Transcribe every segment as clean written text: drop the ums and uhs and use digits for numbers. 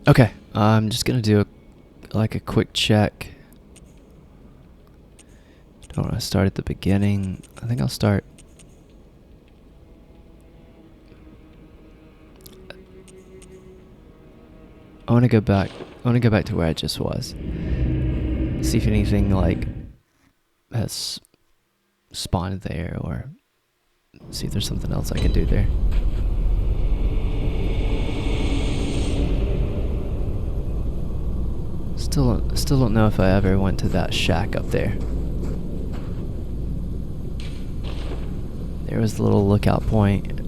Okay, I'm just gonna do a quick check. Don't want to start at the beginning. I think I'll start. I want to go back. I want to go back to where I just was. See if anything like has spawned there, or see if there's something else I can do there. Still don't know if I ever went to that shack up there. There was the little lookout point.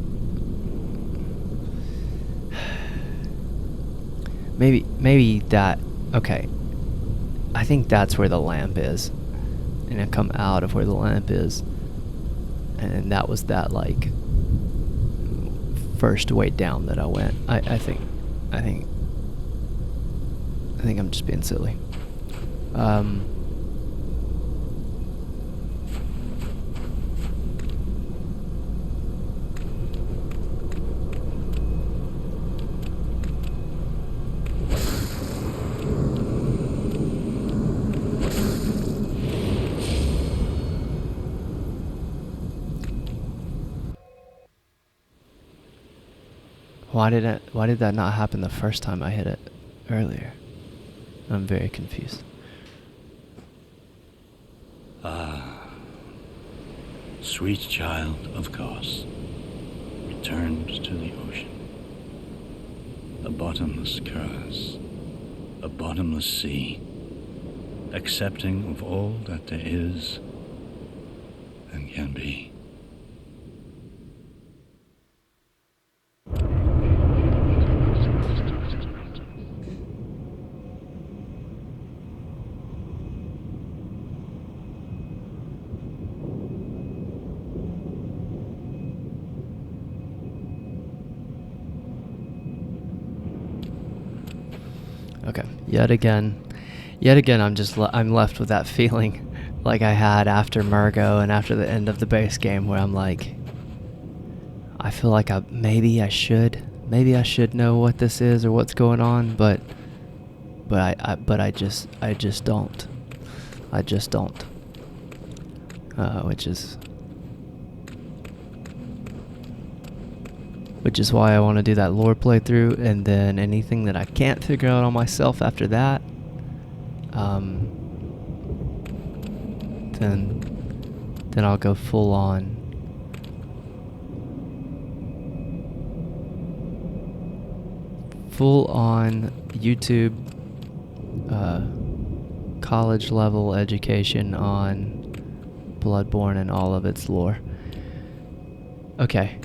Maybe that. Okay. I think that's where the lamp is. And I come out of where the lamp is. And that was that, like, first way down that I went. I think I'm just being silly. Why did that not happen the first time I hit it earlier? I'm very confused. Ah, sweet child of Kos, returned to the ocean. A bottomless curse, a bottomless sea, accepting of all that there is and can be. Okay, yet again, I'm left with that feeling like I had after Murgo and after the end of the base game, where I'm like, I feel like maybe I should know what this is or what's going on, but I just don't. Which is why I want to do that lore playthrough, and then anything that I can't figure out on myself after that, then I'll go full on YouTube college level education on Bloodborne and all of its lore. Okay.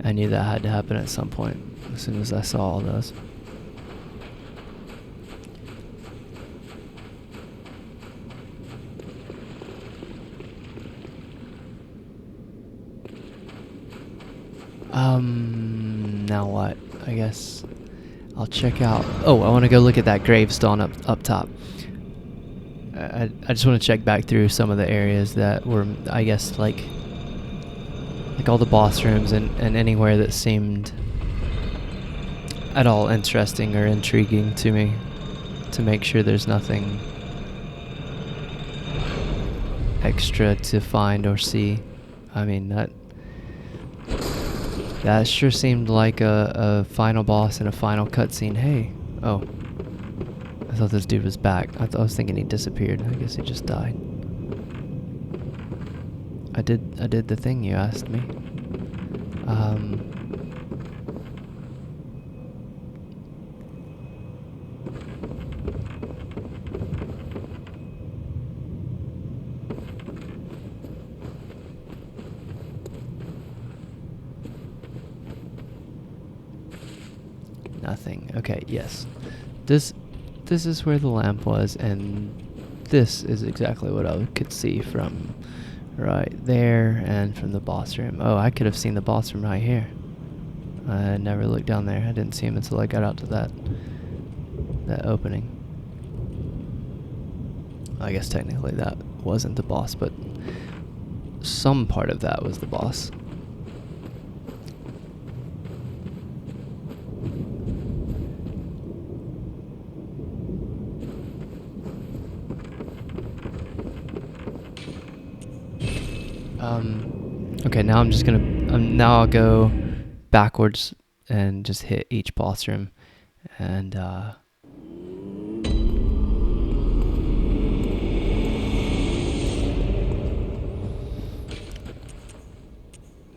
I knew that had to happen at some point as soon as I saw all those. Now what? I guess I'll check out. Oh, I want to go look at that gravestone up top. I just want to check back through some of the areas that were, I guess, like all the boss rooms and anywhere that seemed at all interesting or intriguing to me, to make sure there's nothing extra to find or see. I mean, that sure seemed like a final boss and a final cutscene. Hey, oh, I thought this dude was back. I was thinking he disappeared. I guess he just died. I did the thing you asked me. Nothing. Okay, yes. This is where the lamp was, and this is exactly what I could see from right there and from the boss room. Oh, I could have seen the boss room right here. I never looked down there. I didn't see him until I got out to that opening. I guess technically that wasn't the boss, but some part of that was the boss. Okay, now I'm just gonna, now I'll go backwards and just hit each boss room, and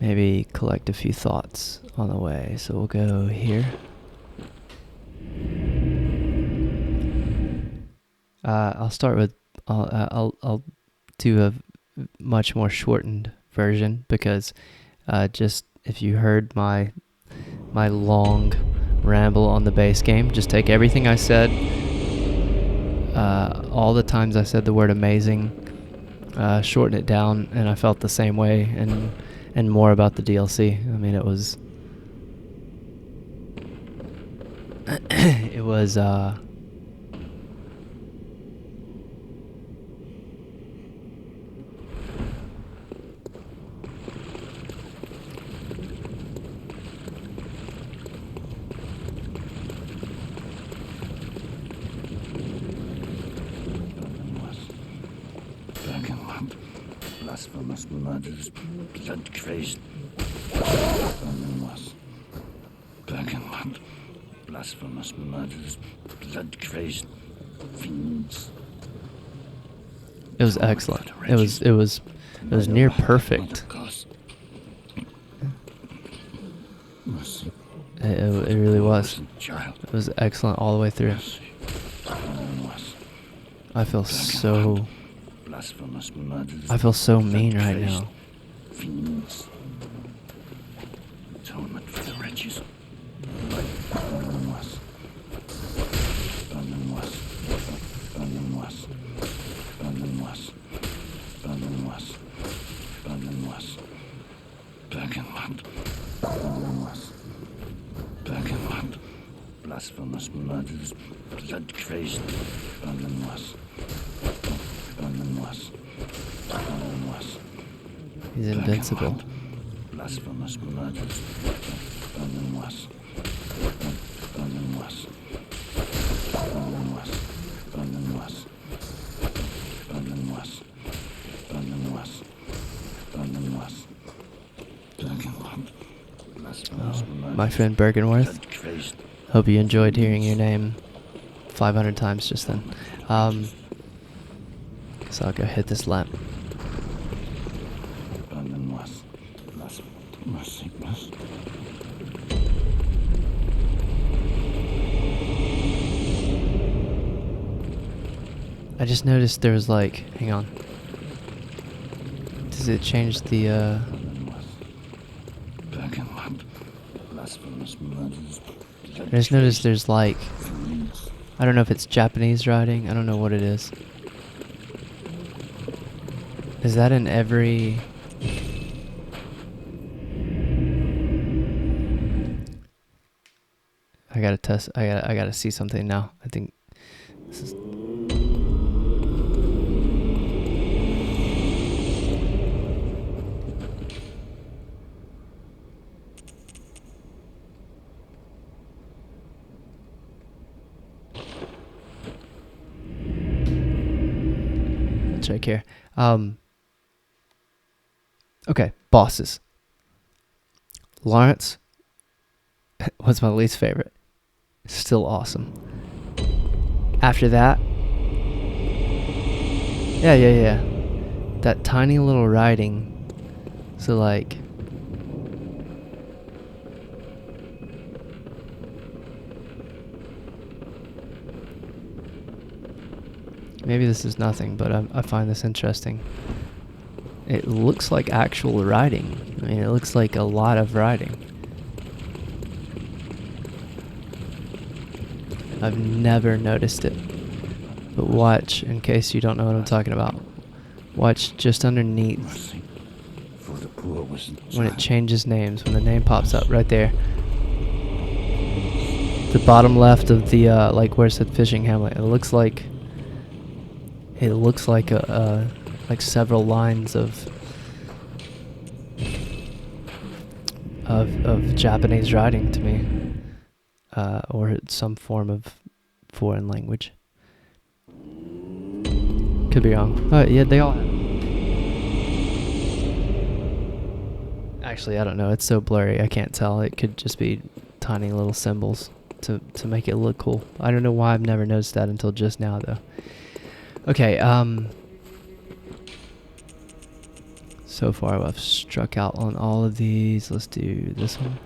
maybe collect a few thoughts on the way. So we'll go here. I'll start with, I'll do a much more shortened version, because just if you heard my long ramble on the base game, just take everything I said, all the times I said the word amazing, shorten it down, and I felt the same way, and more about the DLC. I mean, it was it was blasphemous murders, blood-crazed, black and white, blasphemous murders, blood-crazed fiends. it was excellent. It was near perfect. It really was. It was excellent all the way through. I feel so mean right now. Fiends. Atonement for the wretches. Black and white. Black and white. Blasphemous murders. Blood-crazed. He's invincible. Blasphemous murders. My friend Bergenworth, hope you enjoyed hearing your name 500 times just then. So I'll go hit this lamp. I just noticed there was like, hang on. Does it change the I just noticed there's like, I don't know if it's Japanese writing, I don't know what it is. Is that in every... I gotta test, I gotta see something now. I think this is... check here. Okay, bosses. Lawrence was my least favorite. Still awesome. After that, yeah. That tiny little writing. So like, maybe this is nothing, but I find this interesting. It looks like actual writing. I mean, it looks like a lot of writing. I've never noticed it. But watch, in case you don't know what I'm talking about. Watch just underneath Mercy for the poor was when it changes names, when the name pops up right there. The bottom left of the, like where it said Fishing Hamlet. It looks like like several lines of Japanese writing to me, or some form of foreign language. Could be wrong. Yeah, they all. Actually, I don't know. It's so blurry, I can't tell. It could just be tiny little symbols to make it look cool. I don't know why I've never noticed that until just now, though. Okay. So far, I've struck out on all of these. Let's do this one.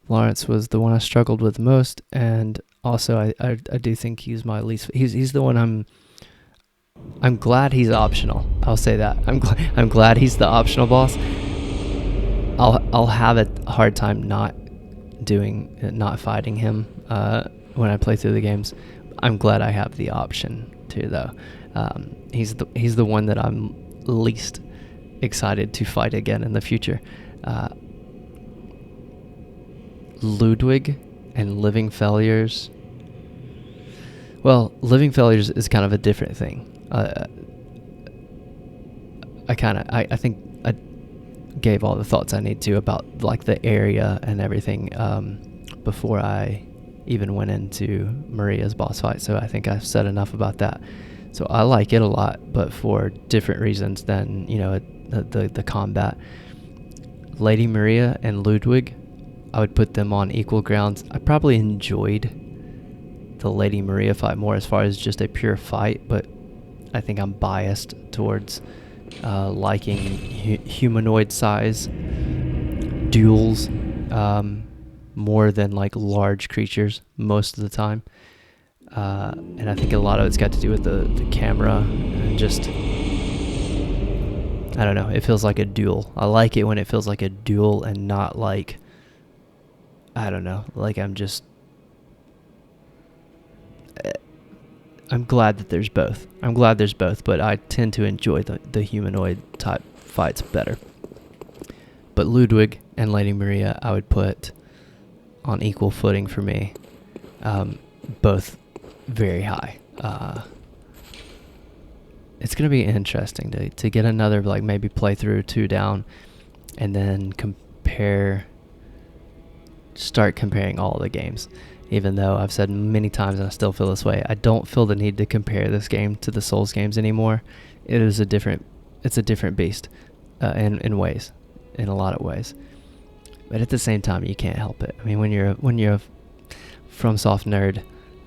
Lawrence was the one I struggled with most, and also I do think he's my least. He's the one I'm glad he's optional. I'll say that. I'm glad he's the optional boss. I'll have a hard time not fighting him when I play through the games. I'm glad I have the option to, though. He's the one that I'm least excited to fight again in the future. Ludwig and Living Failures. Well, Living Failures is kind of a different thing. I think I gave all the thoughts I need to about like the area and everything before I even went into Maria's boss fight. So I think I've said enough about that. So I like it a lot, but for different reasons than, the combat. Lady Maria and Ludwig, I would put them on equal grounds. I probably enjoyed the Lady Maria fight more as far as just a pure fight, but I think I'm biased towards liking humanoid size duels more than like large creatures most of the time. And I think a lot of it's got to do with the camera and just, I don't know, it feels like a duel. I like it when it feels like a duel and not like, I don't know, like I'm glad that there's both. I'm glad there's both, but I tend to enjoy the humanoid type fights better. But Ludwig and Lady Maria, I would put on equal footing for me. Both very high. It's going to be interesting to get another, like, maybe playthrough 2 down and then start comparing all the games. Even though I've said many times and I still feel this way, I don't feel the need to compare this game to the Souls games anymore. It's a different beast in a lot of ways. But at the same time, you can't help it. I mean, when you're a FromSoft nerd,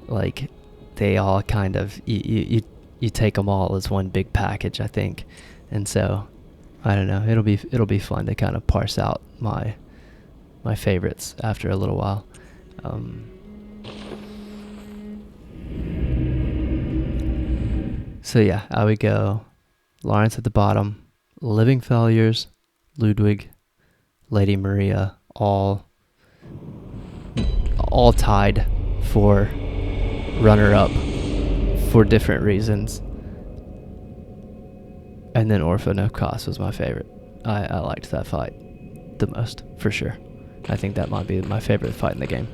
like, they all kind of, you take them all as one big package, I think. And so, I don't know, it'll be fun to kind of parse out my favorites after a little while. So yeah, I would go Lawrence at the bottom, Living Failures, Ludwig, Lady Maria, all tied for runner-up for different reasons. And then Orphan of Kos was my favorite. I liked that fight the most, for sure. I think that might be my favorite fight in the game.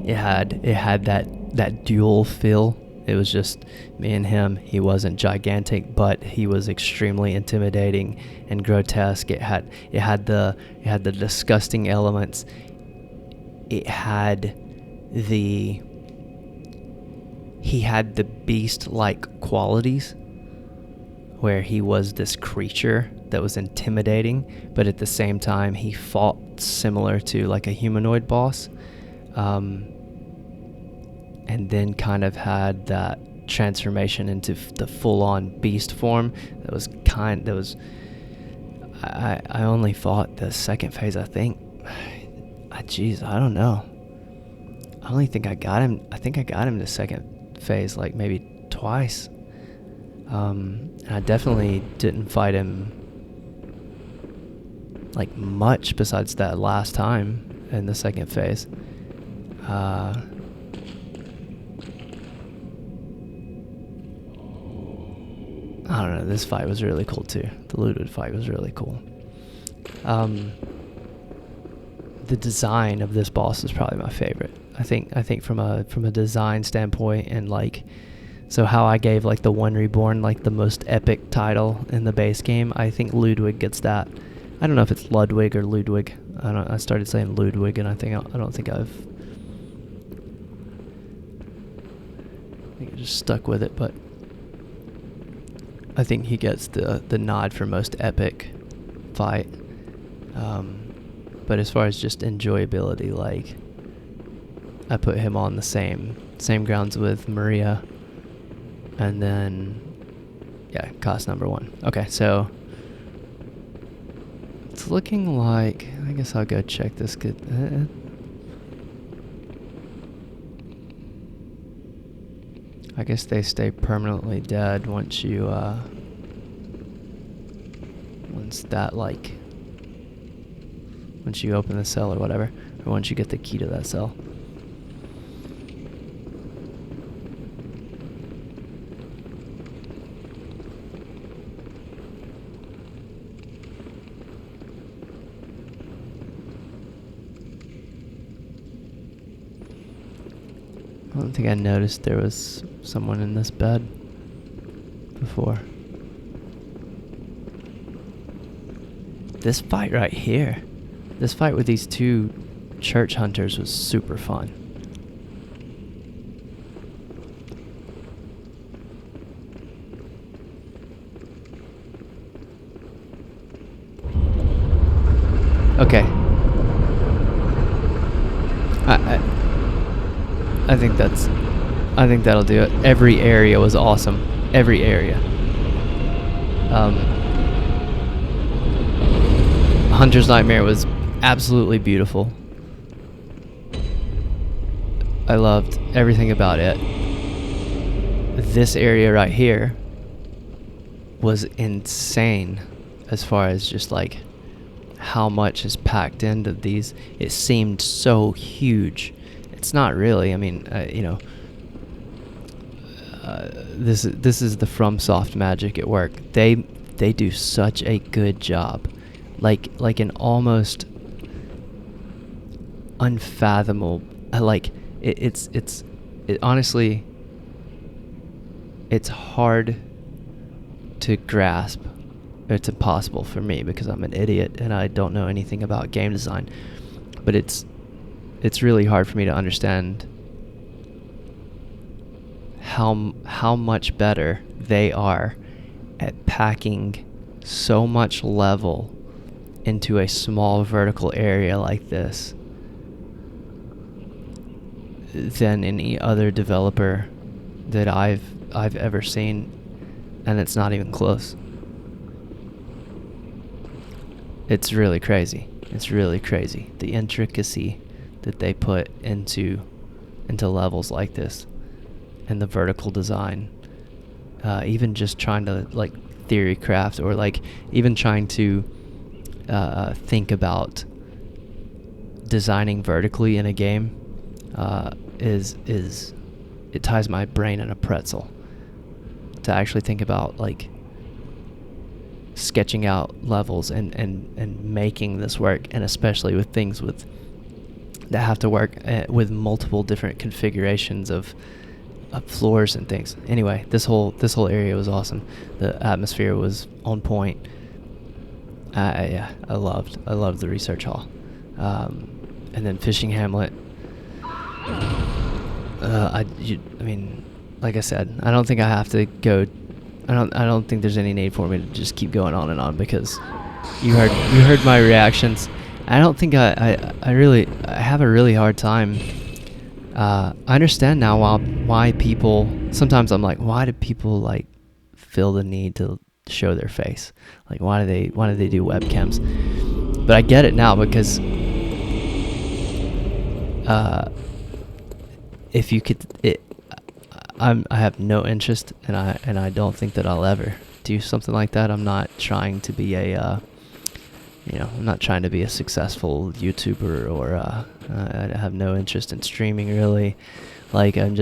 It had that duel feel. It was just me and him. He wasn't gigantic, but he was extremely intimidating and grotesque. It had the disgusting elements. It had he had the beast-like qualities, where he was this creature that was intimidating, but at the same time he fought similar to like a humanoid boss, and then kind of had that transformation into the full-on beast form. I only fought the second phase, I think. Jeez, I don't know. I only think I got him. I think I got him the second phase like maybe twice. I definitely didn't fight him like much besides that last time in the second phase. I don't know, this fight was really cool too. The Ludwig fight was really cool. The design of this boss is probably my favorite. I think from a design standpoint, and like, so how I gave like the One Reborn like the most epic title in the base game, I think Ludwig gets that. I don't know if it's Ludwig or Ludwig. I started saying Ludwig, and I think I just stuck with it, but I think he gets the nod for most epic fight. But as far as just enjoyability, like, I put him on the same grounds with Maria, and then yeah, cost number 1. Okay, so it's looking like, I guess I'll go check this. I guess they stay permanently dead once you once you open the cell or whatever, or once you get the key to that cell. I don't think I noticed there was someone in this bed before. This fight right here, this fight with these two church hunters was super fun. Okay. I think that'll do it. Every area was awesome. Every area. Hunter's Nightmare was absolutely beautiful. I loved everything about it. This area right here was insane as far as just like how much is packed into these. It seemed so huge. It's not really. I mean, this is the FromSoft magic at work. They do such a good job, like an almost unfathomable. It honestly, it's hard to grasp. It's impossible for me because I'm an idiot and I don't know anything about game design. But it's really hard for me to understand how much better they are at packing so much level into a small vertical area like this than any other developer that I've ever seen, and it's not even close. It's really crazy. It's really crazy, the intricacy that they put into levels like this, and the vertical design. Even just trying to like theory craft, or like even trying to think about designing vertically in a game is it ties my brain in a pretzel to actually think about like sketching out levels and making this work, and especially with things that have to work with multiple different configurations of floors and things. Anyway, this whole area was awesome. The atmosphere was on point. I loved the research hall, and then Fishing Hamlet. I mean, like I said, I don't think I have to go. I don't think there's any need for me to just keep going on and on, because you heard my reactions. I don't think I have a really hard time. I understand now why people, sometimes I'm like, why do people like feel the need to show their face? Like, why do they do webcams? But I get it now, because if you could, I have no interest, and I don't think that I'll ever do something like that. I'm not trying to be I'm not trying to be a successful YouTuber, or I have no interest in streaming really. Like, I'm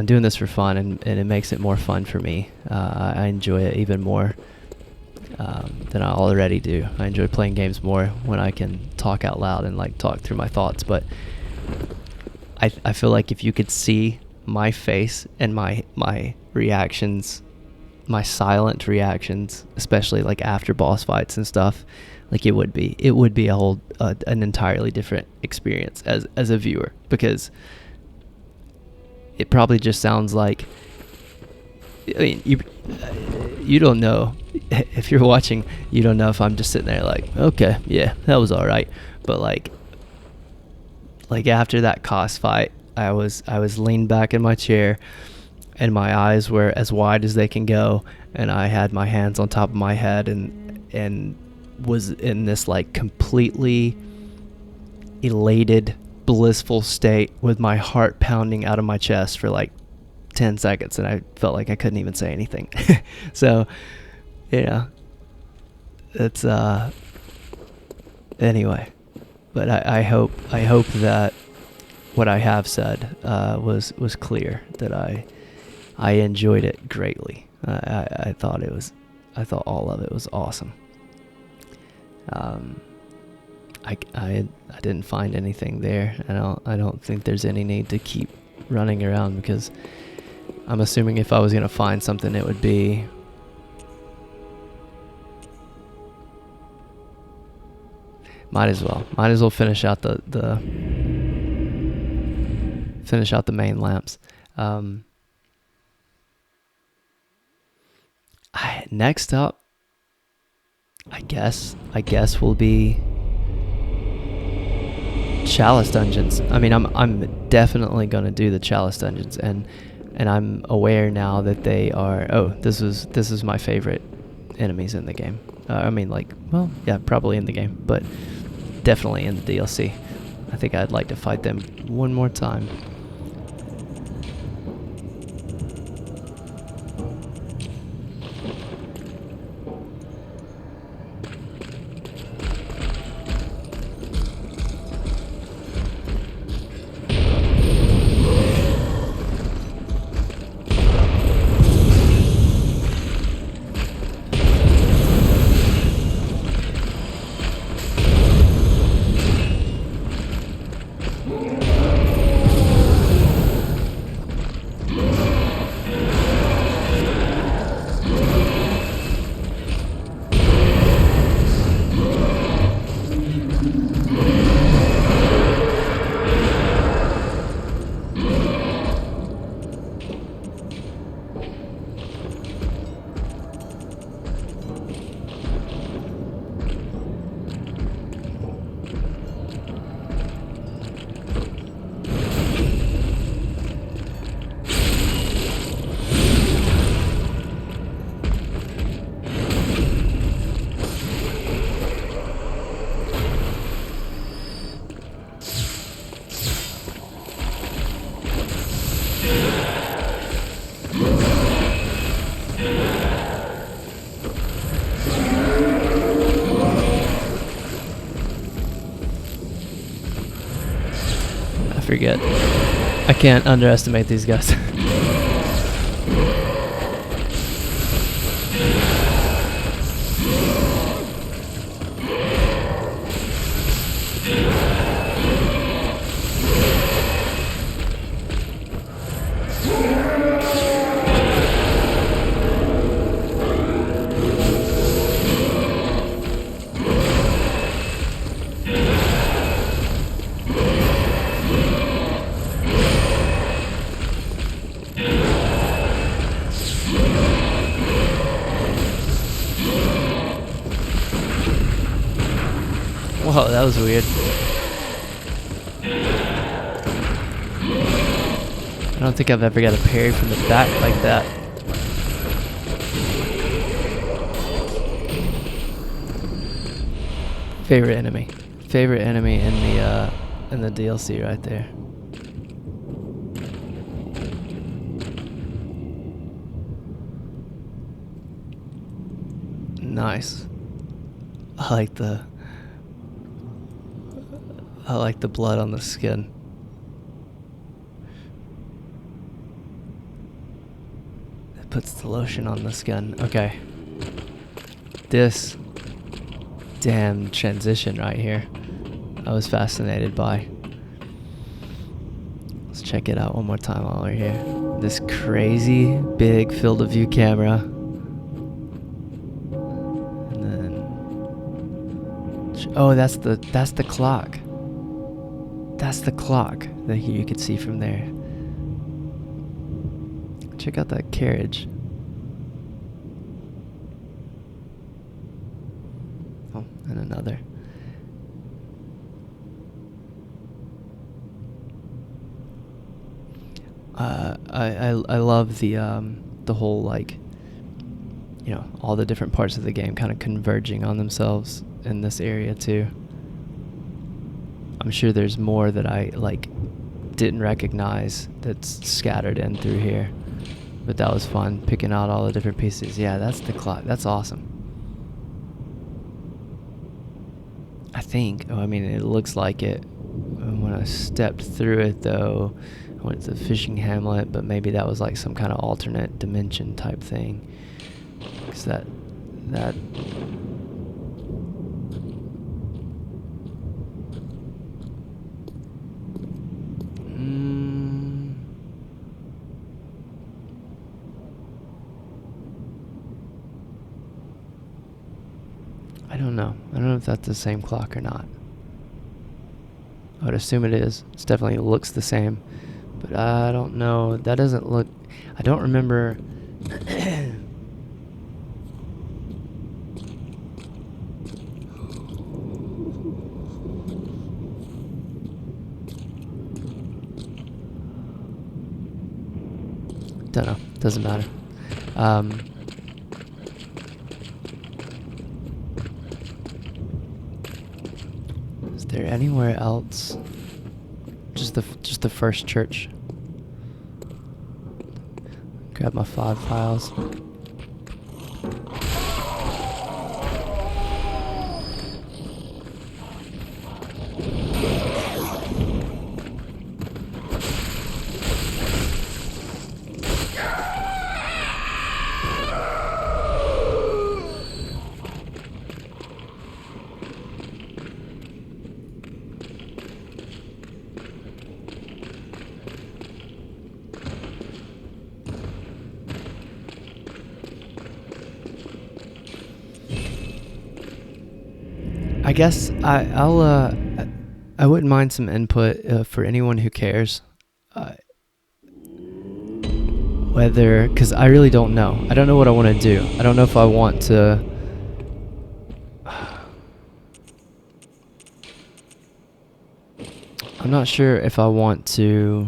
doing this for fun, and it makes it more fun for me. I enjoy it even more than I already do. I enjoy playing games more when I can talk out loud and like talk through my thoughts. But I feel like if you could see my face and my reactions, my silent reactions, especially like after boss fights and stuff, like it would be a whole an entirely different experience as a viewer, because it probably just sounds like, I mean, you don't know if you're watching, you don't know if I'm just sitting there like, okay, yeah, that was all right. But like after that cost fight, I was leaned back in my chair, and my eyes were as wide as they can go, and I had my hands on top of my head, and was in this like completely elated, blissful state with my heart pounding out of my chest for like 10 seconds, and I felt like I couldn't even say anything. So, it's anyway, but I hope that what I have said was clear, that I enjoyed it greatly. I thought all of it was awesome. I didn't find anything there. I don't think there's any need to keep running around, because I'm assuming if I was gonna find something, it would be might as well finish out the main lamps. Next up, I guess will be Chalice Dungeons. I mean, I'm definitely gonna do the Chalice Dungeons, and I'm aware now that they are. Oh, this is my favorite enemies in the game. I mean, like, well, yeah, probably in the game, but definitely in the DLC. I think I'd like to fight them one more time. Forget. I can't underestimate these guys. Oh, that was weird. I don't think I've ever got a parry from the back like that. Favorite enemy. Favorite enemy in the DLC right there. Nice. I like the blood on the skin. It puts the lotion on the skin. Okay. This damn transition right here, I was fascinated by. Let's check it out one more time while we're here. This crazy big field of view camera. And then, oh, that's the clock. That's the clock that you could see from there. Check out that carriage. Oh, and another. I love the whole, like, you know, all the different parts of the game kind of converging on themselves in this area too. I'm sure there's more that I didn't recognize that's scattered in through here, but that was fun picking out all the different pieces. Yeah, that's the clock. That's awesome. I think. Oh, I mean, it looks like it. When I stepped through it, though, I went to the fishing hamlet, but maybe that was like some kind of alternate dimension type thing. Cause that. I don't know. I don't know if that's the same clock or not. I would assume it is. It definitely looks the same. But I don't know. That doesn't look... I don't remember... Don't know. Doesn't matter. Is there anywhere else? Just the first church. Grab my 5 files. I guess I wouldn't mind some input for anyone who cares. Whether, because I really don't know. I don't know what I want to do. I don't know if I want to. I'm not sure if I want to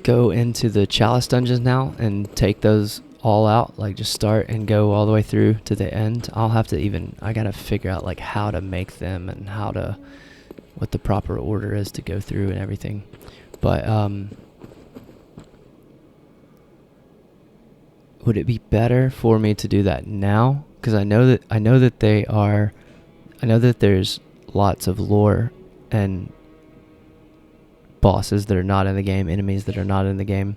go into the chalice dungeons now and take those all out, like just start and go all the way through to the end. I gotta figure out like how to make them and what the proper order is to go through and everything. But would it be better for me to do that now? Because I know that there's lots of lore and bosses that are not in the game, enemies that are not in the game,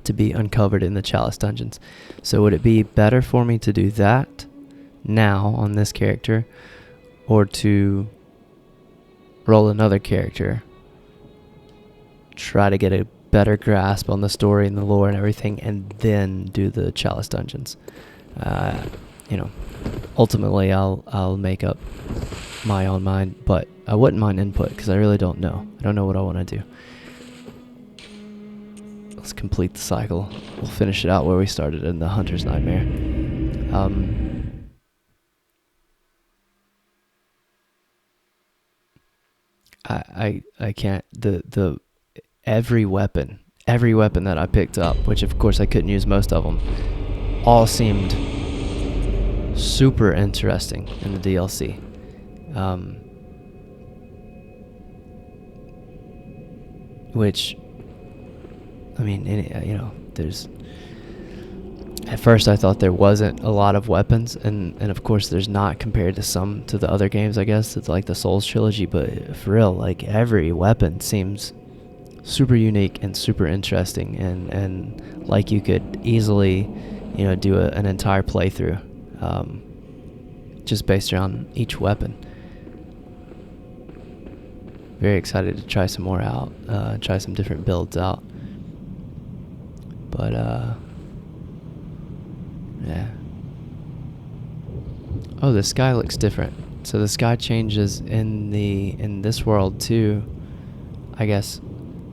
to be uncovered in the chalice dungeons. So would it be better for me to do that now on this character, or to roll another character, try to get a better grasp on the story and the lore and everything, and then do the chalice dungeons? Ultimately I'll make up my own mind, but I wouldn't mind input because I really don't know. I don't know what I want to do. Let's complete the cycle. We'll finish it out where we started in the Hunter's Nightmare. I can't. The every weapon that I picked up, which of course I couldn't use most of them, all seemed super interesting in the DLC. Which, I mean, there's. At first, I thought there wasn't a lot of weapons, and of course, there's not compared to the other games. I guess it's like the Souls trilogy, but for real, like every weapon seems super unique and super interesting, and like you could easily, do an entire playthrough, just based around each weapon. Very excited to try some more out, try some different builds out. But yeah. Oh, the sky looks different. So the sky changes in this world too, I guess,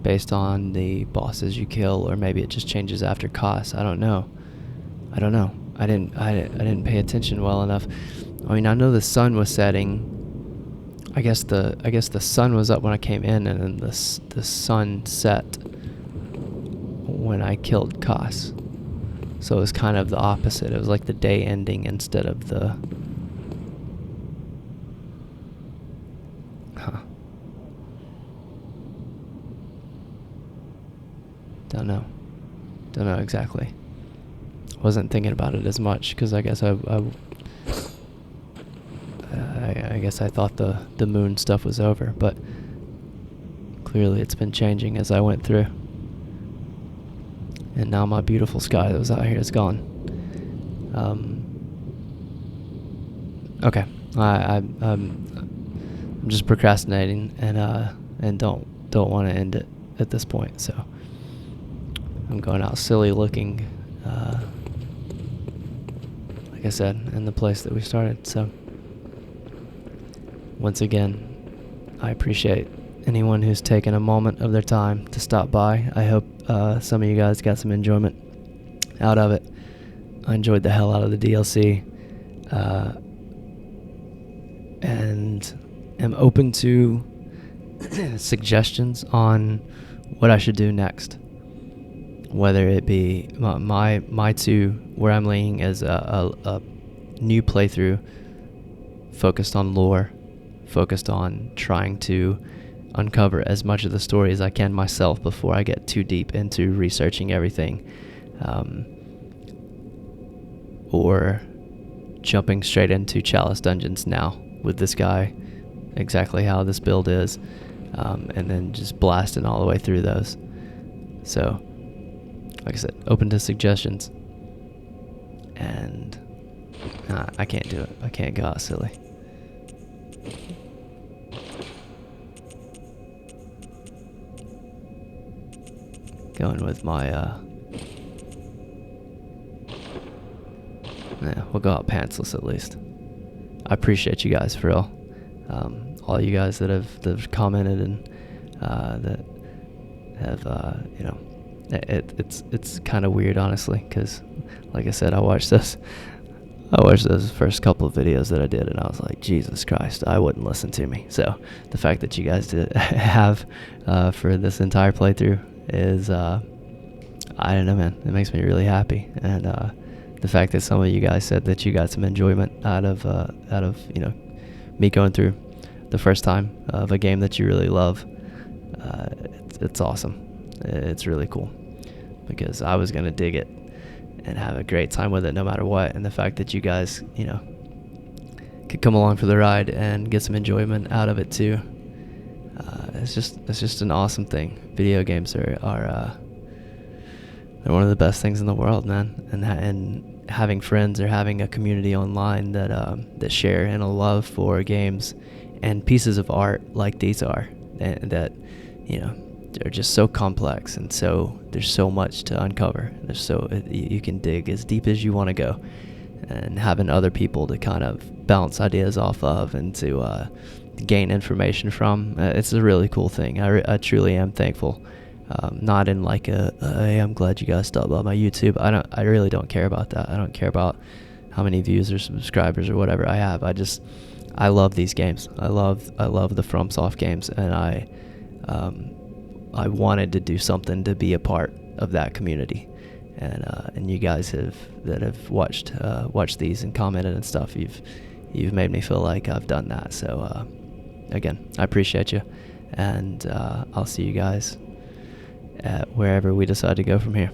based on the bosses you kill, or maybe it just changes after cost. I don't know. I didn't pay attention well enough. I mean, I know the sun was setting. I guess the sun was up when I came in, and then the sun set when I killed Koss. So it was kind of the opposite. It was like the day ending instead of the... Don't know exactly. Wasn't thinking about it as much because I guess I guess I thought the moon stuff was over, but clearly it's been changing as I went through. And now my beautiful sky that was out here is gone. Okay, I'm just procrastinating and don't want to end it at this point. So I'm going out silly looking, like I said, in the place that we started. So once again, I appreciate anyone who's taken a moment of their time to stop by. I hope some of you guys got some enjoyment out of it. I enjoyed the hell out of the DLC, and am open to suggestions on what I should do next. Whether it be my two, where I'm leaning is a new playthrough focused on lore, focused on trying to uncover as much of the story as I can myself before I get too deep into researching everything, or jumping straight into Chalice Dungeons now with this guy, exactly how this build is, and then just blasting all the way through those. So, like I said, open to suggestions, and I can't do it. I can't go out silly. Going with my, we'll go out pantsless at least. I appreciate you guys for real. All you guys that have commented and that have, it's kind of weird, honestly, because, like I said, I watched those first couple of videos that I did, and I was like, Jesus Christ, I wouldn't listen to me. So the fact that you guys did have for this entire playthrough is, I don't know, man, it makes me really happy. And the fact that some of you guys said that you got some enjoyment out of me going through the first time of a game that you really love, it's awesome. It's really cool, because I was gonna dig it and have a great time with it no matter what. And the fact that you guys, could come along for the ride and get some enjoyment out of it too, it's just an awesome thing. Video games are they're one of the best things in the world, man. And having friends or having a community online that share in a love for games and pieces of art like these are, that they're just so complex, and so there's so much to uncover. You can dig as deep as you want to go, and having other people to kind of bounce ideas off of and to gain information from, it's a really cool thing. I truly am thankful. Not in like hey, I'm glad you guys stopped by my YouTube. I really don't care about that. I don't care about how many views or subscribers or whatever I have. I love these games. I love the FromSoft games, and I wanted to do something to be a part of that community. And you guys have watched these and commented and stuff. You've made me feel like I've done that. So again, I appreciate you, and I'll see you guys at wherever we decide to go from here.